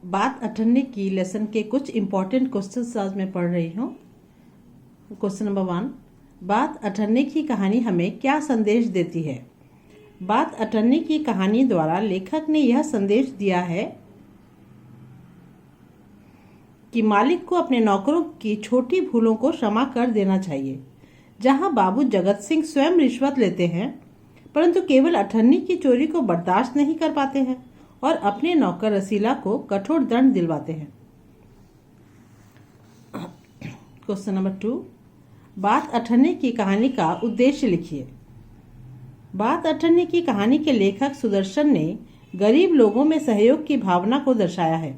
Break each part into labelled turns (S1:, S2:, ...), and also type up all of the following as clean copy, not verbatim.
S1: बात अठन्नी की लेसन के कुछ इंपॉर्टेंट क्वेश्चंस आज मैं पढ़ रही हूँ। क्वेश्चन नंबर 1, बात अठन्नी की कहानी हमें क्या संदेश देती है? बात अठन्नी की कहानी द्वारा लेखक ने यह संदेश दिया है कि मालिक को अपने नौकरों की छोटी भूलों को क्षमा कर देना चाहिए। जहां बाबू जगत सिंह स्वयं रिश्वत लेते हैं, परंतु केवल अठन्नी की चोरी को बर्दाश्त नहीं कर पाते हैं और अपने नौकर रसीला को कठोर दंड दिलवाते हैं। क्वेश्चन नंबर 2, बात अठन्नी की कहानी का उद्देश्य लिखिए। बात अठन्नी की कहानी के लेखक सुदर्शन ने गरीब लोगों में सहयोग की भावना को दर्शाया है।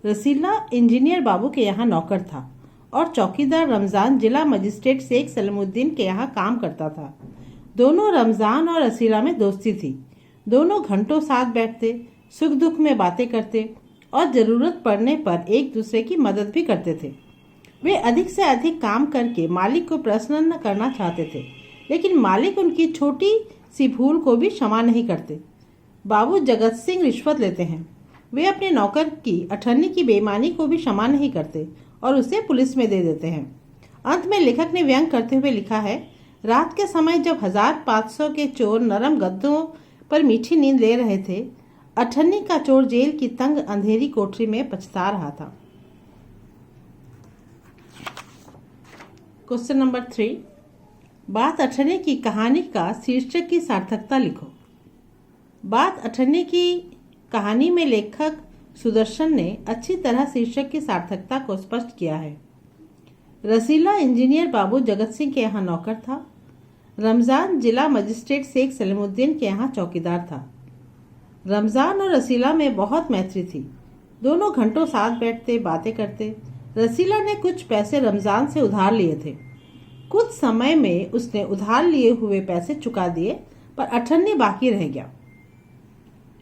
S1: रसीला इंजीनियर बाबू के यहाँ नौकर था और चौकीदार रमजान जिला मजिस्ट्रेट शेख सलीमुद्दीन के यहाँ काम करता था। दोनों रमजान और रसीला में दोस्ती थी। दोनों घंटों साथ बैठते, सुख दुख में बातें करते और जरूरत पड़ने पर एक दूसरे की मदद भी करते थे। वे अधिक से अधिक काम करके मालिक को प्रसन्न करना चाहते थे, लेकिन मालिक उनकी छोटी सी भूल को भी क्षमा नहीं करते। बाबू जगत सिंह रिश्वत लेते हैं। वे अपने नौकर की अठन्नी की बेईमानी को भी क्षमा नहीं करते और उसे पुलिस में दे देते हैं। अंत में लेखक ने व्यंग करते हुए लिखा है, रात के समय जब 1500 के चोर नरम गद्दों पर मीठी नींद ले रहे थे, अठन्नी का चोर जेल की तंग अंधेरी कोठरी में पछता रहा था। क्वेश्चन नंबर 3, बात अठन्नी की कहानी का शीर्षक की सार्थकता लिखो। बात अठन्नी की कहानी में लेखक सुदर्शन ने अच्छी तरह शीर्षक की सार्थकता को स्पष्ट किया है। रसीला इंजीनियर बाबू जगत सिंह के यहाँ नौकर था। रमजान जिला मजिस्ट्रेट शेख सलीमुद्दीन के यहाँ चौकीदार था। रमजान और रसीला में बहुत मैत्री थी। दोनों घंटों साथ बैठते, बातें करते। रसीला ने कुछ पैसे रमजान से उधार लिए थे। कुछ समय में उसने उधार लिए हुए पैसे चुका दिए, पर अठन्नी बाकी रह गया।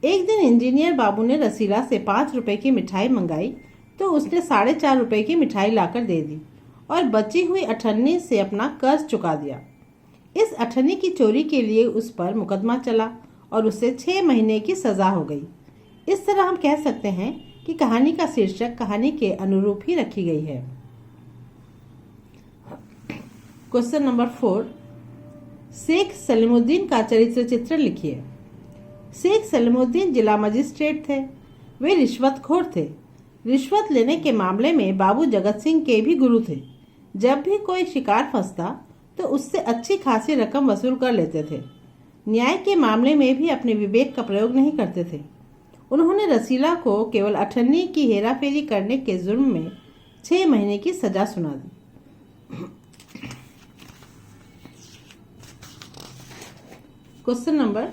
S1: एक दिन इंजीनियर बाबू ने रसीला से 5 रुपए की मिठाई मंगाई तो उसने 4.5 रुपए की मिठाई लाकर दे दी और बची हुई अठन्नी से अपना कर्ज चुका दिया। इस अठन्नी की चोरी के लिए उस पर मुकदमा चला और उसे 6 महीने की सजा हो गई। इस तरह हम कह सकते हैं कि कहानी का शीर्षक कहानी के अनुरूप ही रखी गई है। क्वेश्चन नंबर 4, शेख सलीमुद्दीन का चरित्र चित्रण लिखिए। शेख सलीमुद्दीन जिला मजिस्ट्रेट थे। वे रिश्वतखोर थे। रिश्वत लेने के मामले में बाबू जगत सिंह के भी गुरु थे। जब भी कोई शिकार फंसता तो उससे अच्छी खासी रकम वसूल कर लेते थे। न्याय के मामले में भी अपने विवेक का प्रयोग नहीं करते थे। उन्होंने रसीला को केवल अठन्नी की हेराफेरी करने के जुर्म में 6 महीने की सजा सुना दी। क्वेश्चन नंबर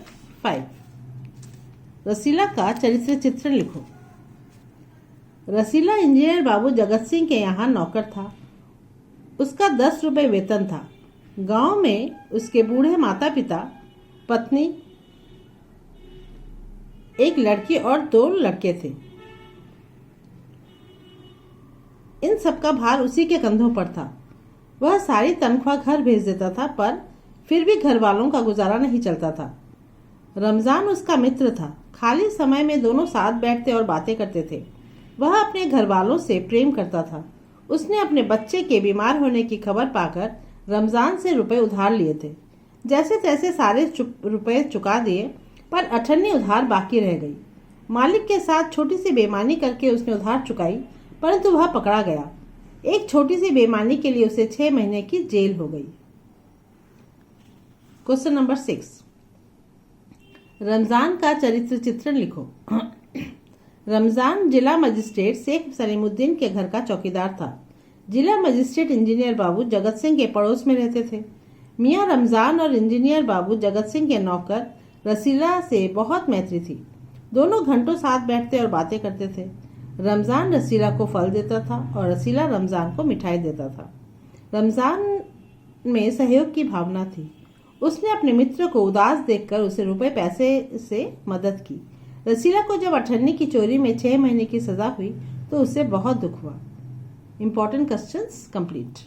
S1: 5, रसीला का चरित्र चित्रण लिखो। रसीला इंजीनियर बाबू जगत सिंह के यहाँ नौकर था। उसका 10 रुपए वेतन था। गांव में उसके बूढ़े माता पिता, पत्नी, एक लड़की और 2 लड़के थे। इन सब का भार उसी के कंधों पर था। वह सारी तनख्वाह घर भेज देता था, पर फिर भी घर वालों का गुजारा नहीं चलता था। रमजान उसका मित्र था। खाली समय में दोनों साथ बैठते और बातें करते थे। वह अपने घर वालों से प्रेम करता था। उसने अपने बच्चे के बीमार होने की खबर पाकर रमजान से रुपए उधार लिए थे। जैसे तैसे सारे रुपए चुका दिए, पर अठन्नी उधार बाकी रह गई। मालिक के साथ छोटी सी बेईमानी करके उसने उधार चुकाई, परंतु वह पकड़ा गया। एक छोटी सी बेईमानी के लिए उसे 6 महीने की जेल हो गई। क्वेश्चन नंबर 6, रमजान का चरित्र चित्रण लिखो। रमजान जिला मजिस्ट्रेट शेख सलीमुद्दीन के घर का चौकीदार था। जिला मजिस्ट्रेट इंजीनियर बाबू जगत सिंह के पड़ोस में रहते थे। मियां रमजान और इंजीनियर बाबू जगत सिंह के नौकर रसीला से बहुत मैत्री थी। दोनों घंटों साथ बैठते और बातें करते थे। रमजान रसीला को फल देता था और रसीला रमजान को मिठाई देता था। रमजान में सहयोग की भावना थी। उसने अपने मित्र को उदास देखकर उसे रुपए पैसे से मदद की। रसीला को जब अठन्नी की चोरी में 6 महीने की सजा हुई तो उसे बहुत दुख हुआ। Important questions complete.